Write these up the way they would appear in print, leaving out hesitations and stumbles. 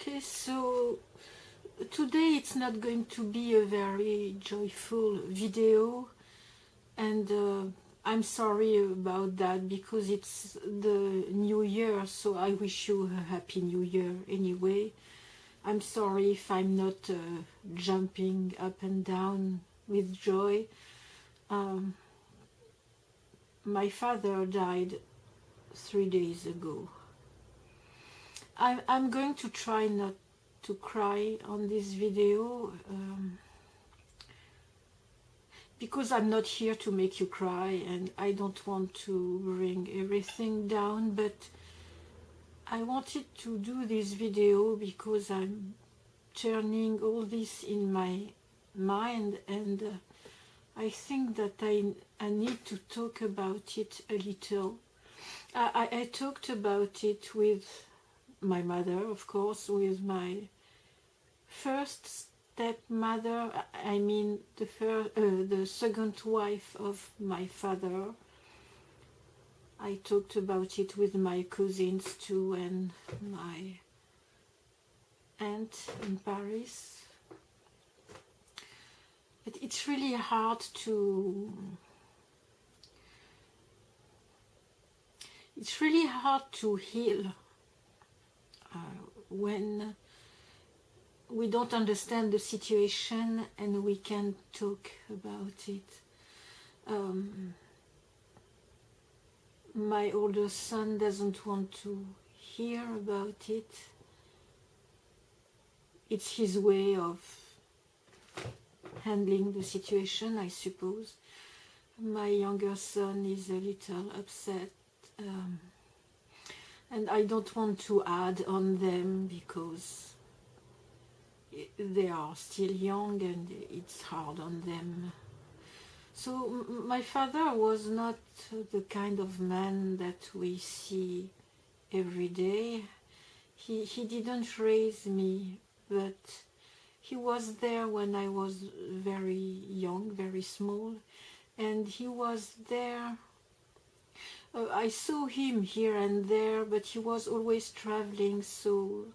Okay, so today it's not going to be a very joyful video, and I'm sorry about that because it's the new year, so I wish you a happy new year anyway. I'm sorry if I'm not jumping up and down with joy. My father died 3 days ago. I'm going to try not to cry on this video because I'm not here to make you cry, and I don't want to bring everything down, but I wanted to do this video because I'm turning all this in my mind, and I think that I need to talk about it a little. I talked about it with my mother, of course, with my first stepmother, I mean the second wife of my father. I talked about it with my cousins too, and my aunt in Paris. But it's really hard to heal when we don't understand the situation and we can talk about it. My older son doesn't want to hear about it. It's his way of handling the situation, I suppose. My younger son is a little upset, and I don't want to add on them because they are still young and it's hard on them. So my father was not the kind of man that we see every day. He didn't raise me, but he was there when I was very young, very small, and he was there. I saw him here and there, but he was always traveling, so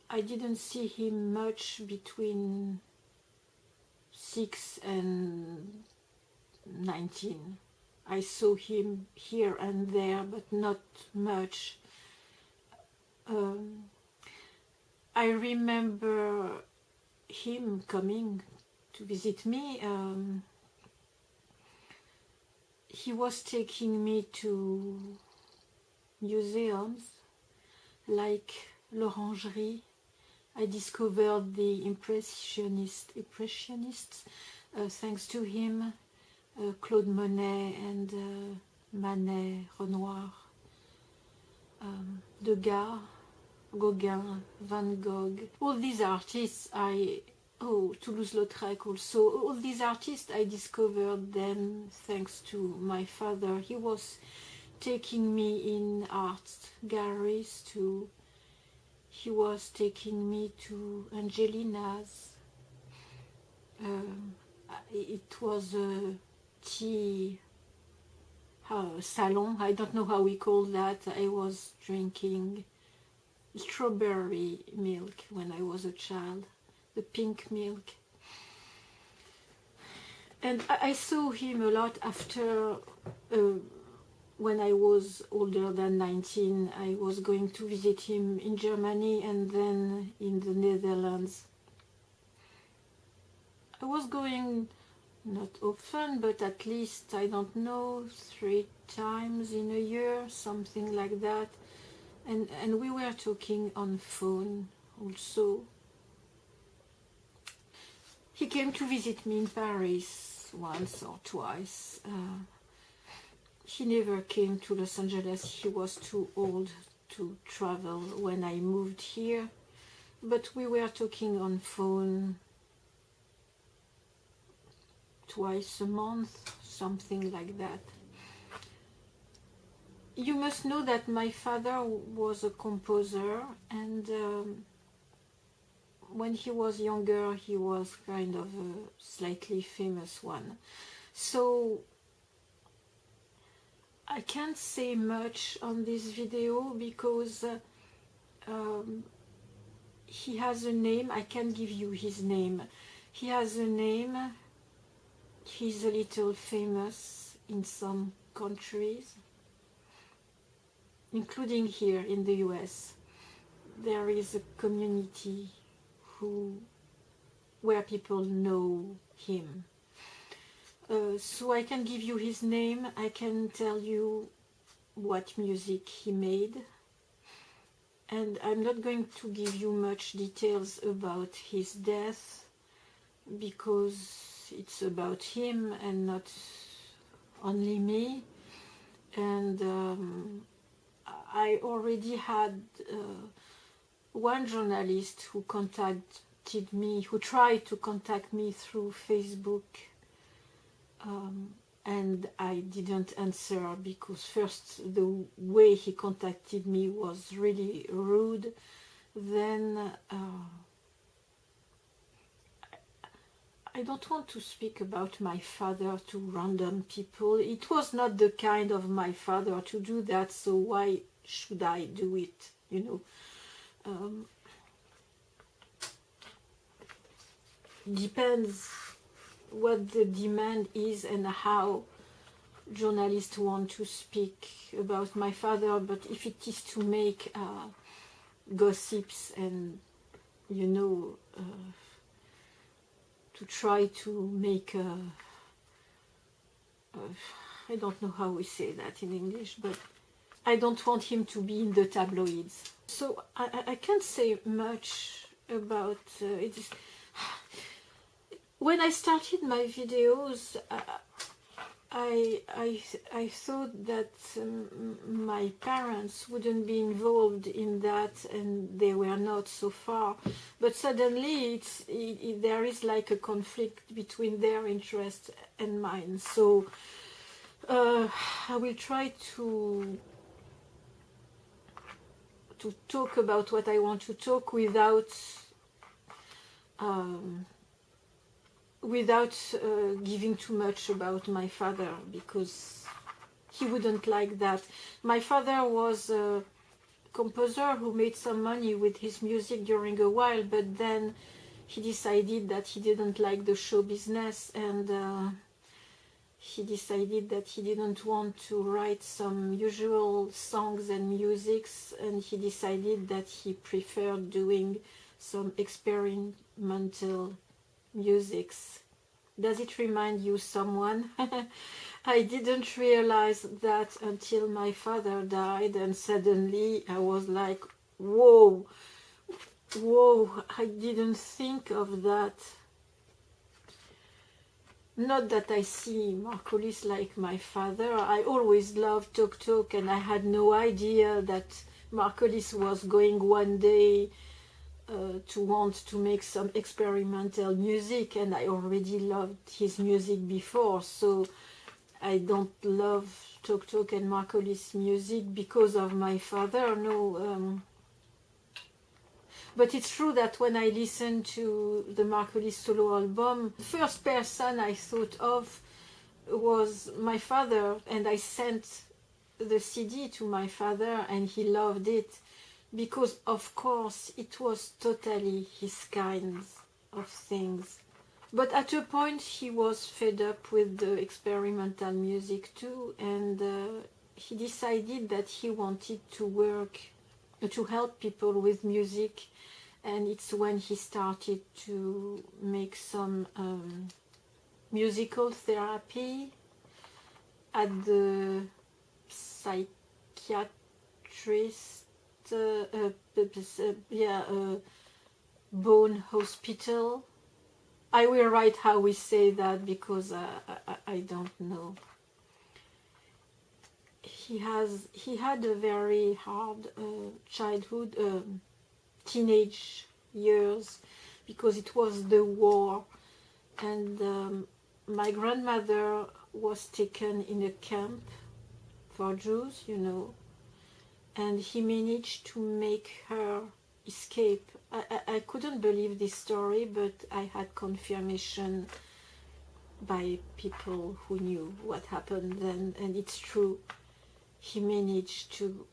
I didn't see him much between 6 and 19. I saw him here and there, but not much. I remember him coming to visit me. He was taking me to museums like l'Orangerie. I discovered the Impressionists thanks to him, Claude Monet and Manet, Renoir, Degas, Gauguin, Van Gogh. All these artists Toulouse-Lautrec also. All these artists, I discovered them thanks to my father. He was taking me in art galleries too. He was taking me to Angelina's. It was a tea salon. I don't know how we call that. I was drinking strawberry milk when I was a child, the pink milk. And I saw him a lot after, when I was older than 19, I was going to visit him in Germany and then in the Netherlands. I was going not often, but at least, I don't know, 3 times in a year, something like that. And we were talking on phone also. He came to visit me in Paris once or twice. He never came to Los Angeles. He was too old to travel when I moved here. But we were talking on phone twice a month, something like that. You must know that my father was a composer, and when he was younger he was kind of a slightly famous one. So I can't say much on this video because he has a name. I can give you his name. He has a name. He's a little famous in some countries, including here in the US. There is a community where people know him. So I can give you his name. I can tell you what music he made. And I'm not going to give you much details about his death because it's about him and not only me. And I already had one journalist who contacted me, who tried to contact me through Facebook, and I didn't answer because first the way he contacted me was really rude. Then I don't want to speak about my father to random people. It was not the kind of my father to do that, so why should I do it, you know? Depends what the demand is and how journalists want to speak about my father. But if it is to make gossips and, you know, to try to make I don't know how we say that in English, but I don't want him to be in the tabloids. So I can't say much about it. When I started my videos, I thought that my parents wouldn't be involved in that, and they were not so far. But suddenly there is like a conflict between their interest and mine. So I will try to talk about what I want to talk without giving too much about my father, because he wouldn't like that. My father was a composer who made some money with his music during a while, but then he decided that he didn't like the show business, and he decided that he didn't want to write some usual songs and musics, and he decided that he preferred doing some experimental musics. Does it remind you someone? I didn't realize that until my father died, and suddenly I was like, whoa, I didn't think of that. Not that I see Hollis like my father. I always loved Tok, and I had no idea that Hollis was going one day to want to make some experimental music, and I already loved his music before, so I don't love Tok and Hollis music because of my father, no. But it's true that when I listened to the Hollis solo album, the first person I thought of was my father, and I sent the CD to my father, and he loved it. Because, of course, it was totally his kinds of things. But at a point, he was fed up with the experimental music too, and he decided that he wanted to work, to help people with music, and it's when he started to make some musical therapy at the psychiatrist Bone Hospital. I will write how we say that because I don't know. He had a very hard childhood, teenage years, because it was the war, and my grandmother was taken in a camp for Jews, you know, and he managed to make her escape. I couldn't believe this story, but I had confirmation by people who knew what happened then, and it's true. He managed to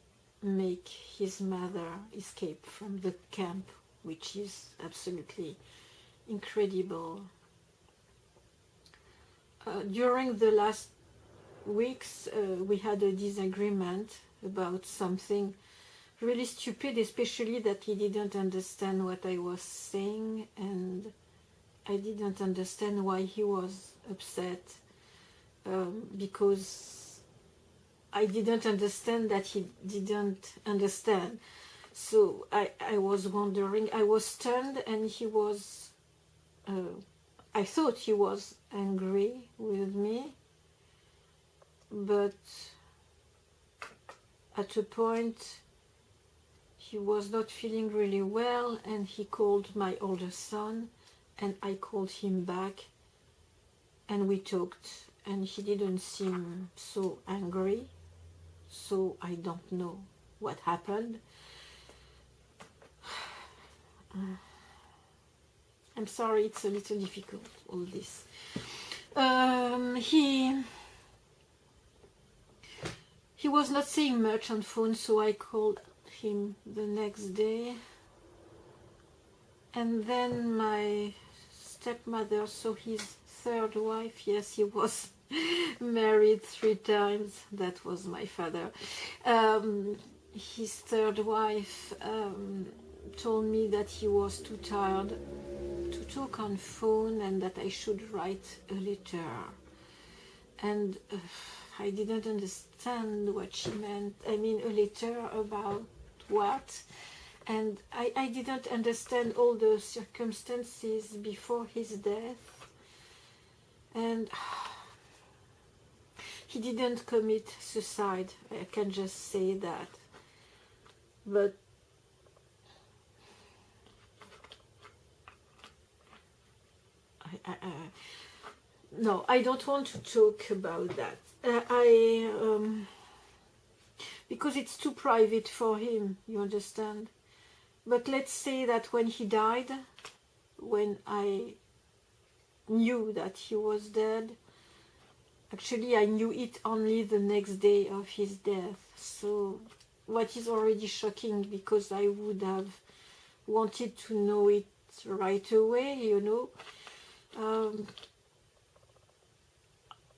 make his mother escape from the camp which is absolutely incredible. During the last weeks, we had a disagreement about something really stupid, especially that he didn't understand what I was saying, and I didn't understand why he was upset, because I didn't understand that he didn't understand. So I was wondering, I was stunned, and he was, I thought he was angry with me, but at a point he was not feeling really well, and he called my older son, and I called him back, and we talked, and he didn't seem so angry, so I don't know what happened. I'm sorry, it's a little difficult, all this. He was not saying much on phone, so I called him the next day. And then my stepmother saw his third wife. Yes, he was married 3 times. That was my father. His third wife told me that he was too tired to talk on phone and that I should write a letter. And I didn't understand what she meant. I mean, a letter about what? And I didn't understand all the circumstances before his death. And he didn't commit suicide. I can just say that. But no, I don't want to talk about that. Because it's too private for him, you understand? But let's say that when he died, when I knew that he was dead, actually I knew it only the next day of his death. So what is already shocking, because I would have wanted to know it right away, you know.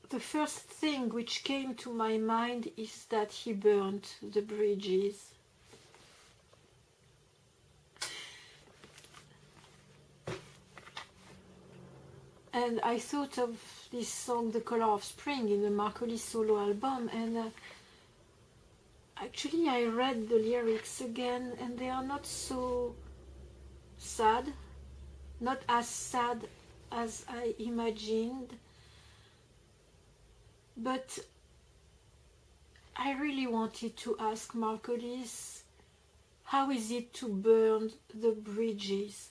The first thing which came to my mind is that he burnt the bridges. And I thought of this song, The Color of Spring, in the Hollis solo album, and actually I read the lyrics again, and they are not so sad, not as sad as I imagined, but I really wanted to ask Hollis, how is it to burn the bridges,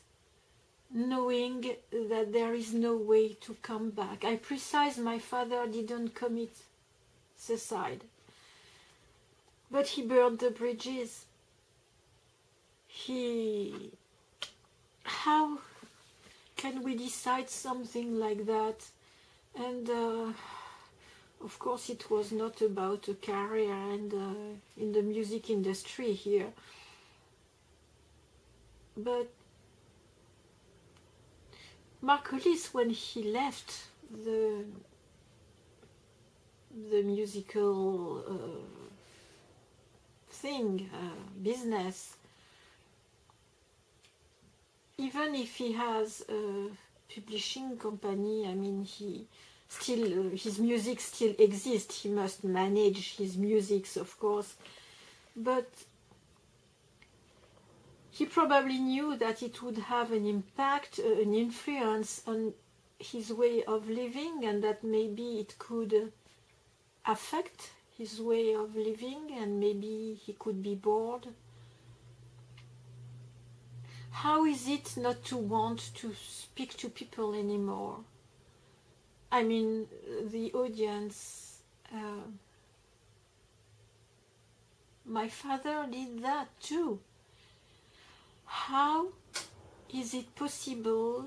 knowing that there is no way to come back? I precise my father didn't commit suicide, but he burned the bridges. How can we decide something like that? And of course it was not about a career and in the music industry here, but Hollis, when he left the musical business, even if he has a publishing company, I mean, his music still exists. He must manage his music, of course, but he probably knew that it would have an impact, an influence on his way of living, and that maybe it could affect his way of living, and maybe he could be bored. How is it not to want to speak to people anymore? I mean, the audience. My father did that too. How is it possible?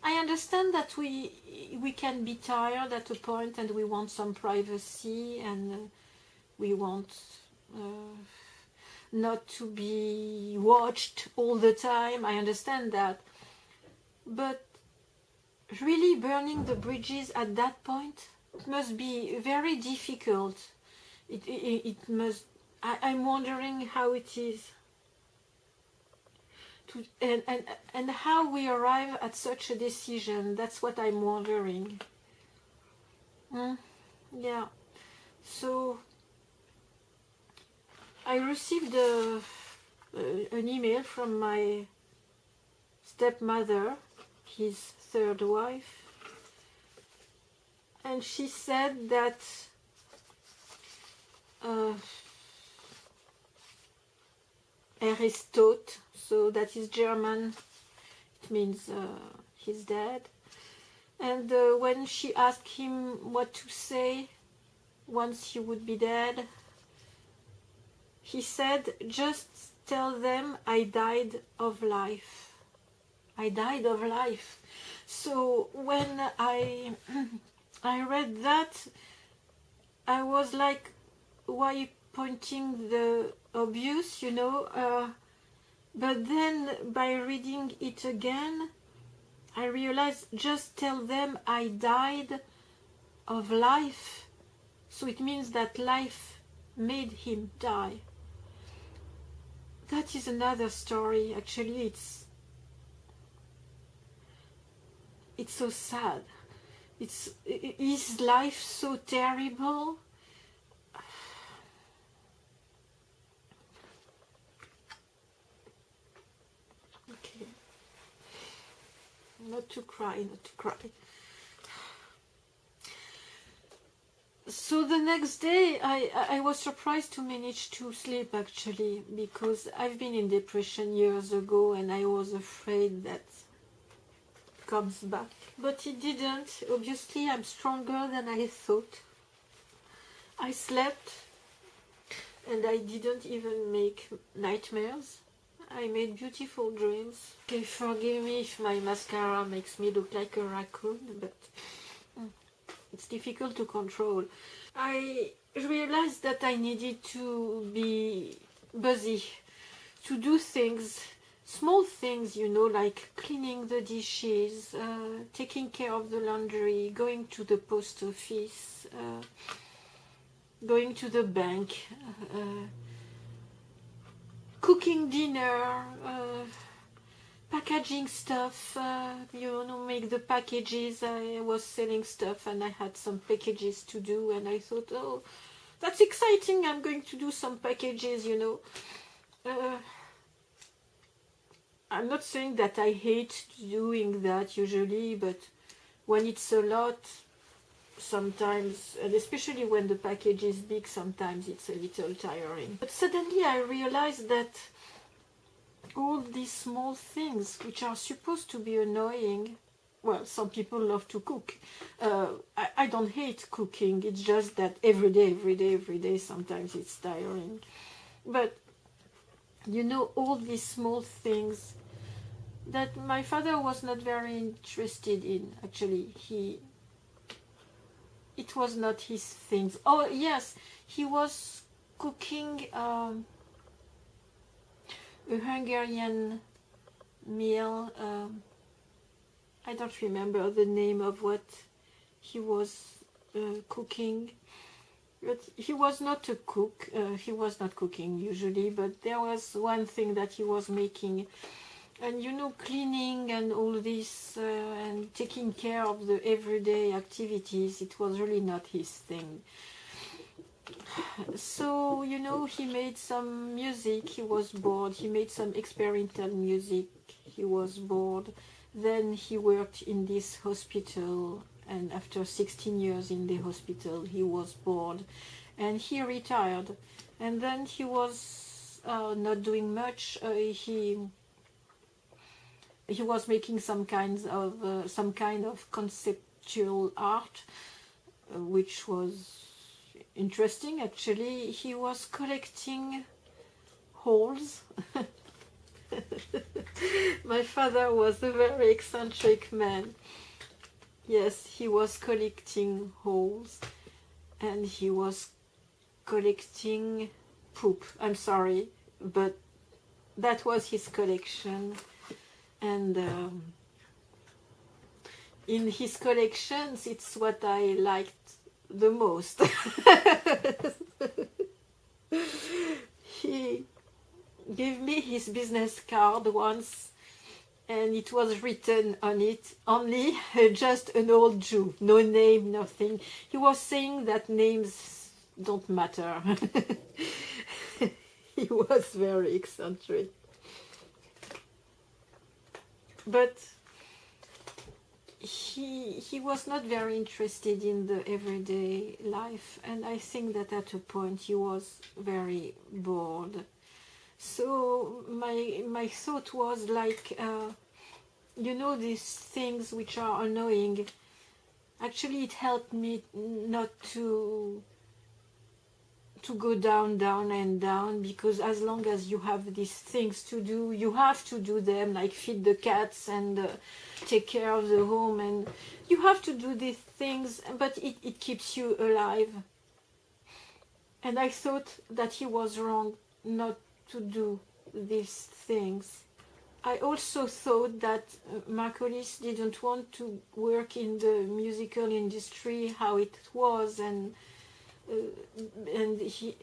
I understand that we can be tired at a point, and we want some privacy, and we want... not to be watched all the time. I understand that. But really burning the bridges at that point, it must be very difficult. It must, I'm wondering how it is. And how we arrive at such a decision. That's what I'm wondering. Yeah. So I received an email from my stepmother, his third wife, and she said that er ist tot, so that is German, it means he's dead. And when she asked him what to say once he would be dead, he said, just tell them I died of life. I died of life. So when I read that, I was like, why pointing the obvious, you know? But then by reading it again, I realized, just tell them I died of life. So it means that life made him die. That is another story. Actually, it's so sad. Is life so terrible? Okay. Not to cry, not to cry. So the next day I was surprised to manage to sleep, actually, because I've been in depression years ago and I was afraid that it comes back. But it didn't. Obviously I'm stronger than I thought. I slept and I didn't even make nightmares. I made beautiful dreams. Okay, forgive me if my mascara makes me look like a raccoon, but it's difficult to control. I realized that I needed to be busy, to do things, small things, you know, like cleaning the dishes, taking care of the laundry, going to the post office, going to the bank, cooking dinner, packaging stuff, you know, make the packages. I was selling stuff and I had some packages to do, and I thought, oh, that's exciting, I'm going to do some packages, you know. I'm not saying that I hate doing that usually, but when it's a lot, sometimes, and especially when the package is big, sometimes it's a little tiring. But suddenly I realized that all these small things, which are supposed to be annoying, well, some people love to cook. I don't hate cooking, it's just that every day, sometimes it's tiring. But, you know, all these small things that my father was not very interested in, actually. It was not his things. Oh, yes, he was cooking a Hungarian meal. I don't remember the name of what he was cooking, but he was not a cook. He was not cooking usually, but there was one thing that he was making. And you know, cleaning and all this and taking care of the everyday activities, it was really not his thing. So, you know, he made some music, he was bored. He made some experimental music, he was bored. Then he worked in this hospital, and after 16 years in the hospital, he was bored. And he retired. And then he was not doing much. He was making some kind of conceptual art, which was interesting, actually. He was collecting holes. My father was a very eccentric man. Yes, he was collecting holes, and he was collecting poop. I'm sorry, but that was his collection. And in his collections, it's what I liked the most. He gave me his business card once, and it was written on it, only just an old Jew, no name, nothing. He was saying that names don't matter. He was very eccentric. But he was not very interested in the everyday life, and I think that at a point he was very bored. So my thought was like, you know, these things which are annoying, actually it helped me not to go down, down and down, because as long as you have these things to do, you have to do them, like feed the cats and take care of the home, and you have to do these things, but it keeps you alive. And I thought that he was wrong not to do these things. I also thought that Hollis didn't want to work in the musical industry how it was,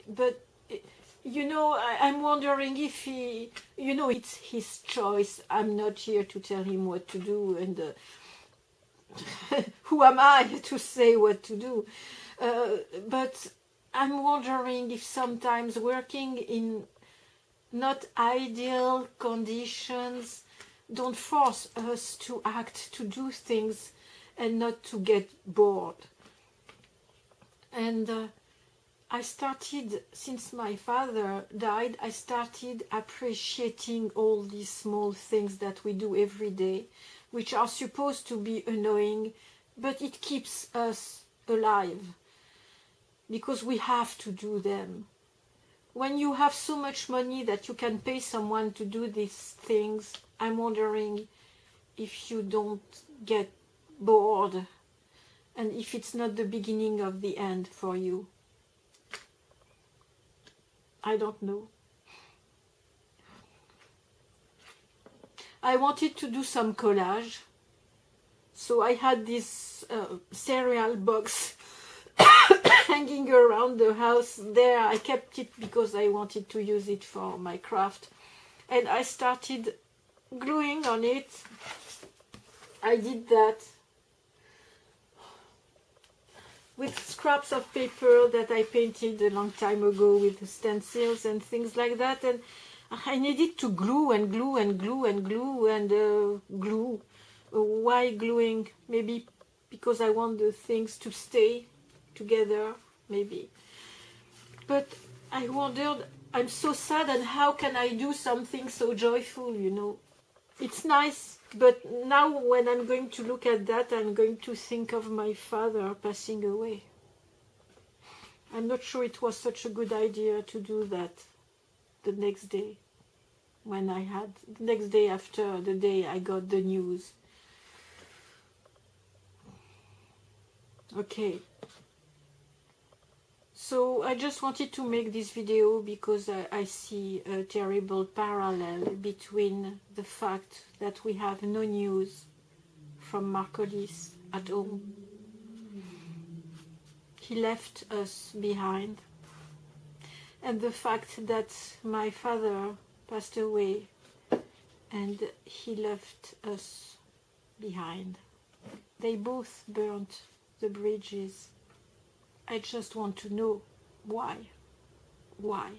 but you know, I'm wondering if he, you know, it's his choice. I'm not here to tell him what to do, and who am I to say what to do? But I'm wondering if sometimes working in not ideal conditions don't force us to act, to do things, and not to get bored. And I started, since my father died, I started appreciating all these small things that we do every day, which are supposed to be annoying, but it keeps us alive, because we have to do them. When you have so much money that you can pay someone to do these things, I'm wondering if you don't get bored, and if it's not the beginning of the end for you. I don't know. I wanted to do some collage, so I had this cereal box hanging around the house there. I kept it because I wanted to use it for my craft, and I started gluing on it. I did that with scraps of paper that I painted a long time ago with stencils and things like that, and I needed to glue and glue and glue and glue and glue. Why gluing? Maybe because I want the things to stay together, maybe. But I wondered, I'm so sad, and how can I do something so joyful, you know? It's nice, but now when I'm going to look at that, I'm going to think of my father passing away. I'm not sure it was such a good idea to do that the next day, the next day after the day I got the news. Okay. So I just wanted to make this video because I see a terrible parallel between the fact that we have no news from Hollis at all. He left us behind, and the fact that my father passed away and he left us behind. They both burnt the bridges. I just want to know why. Why?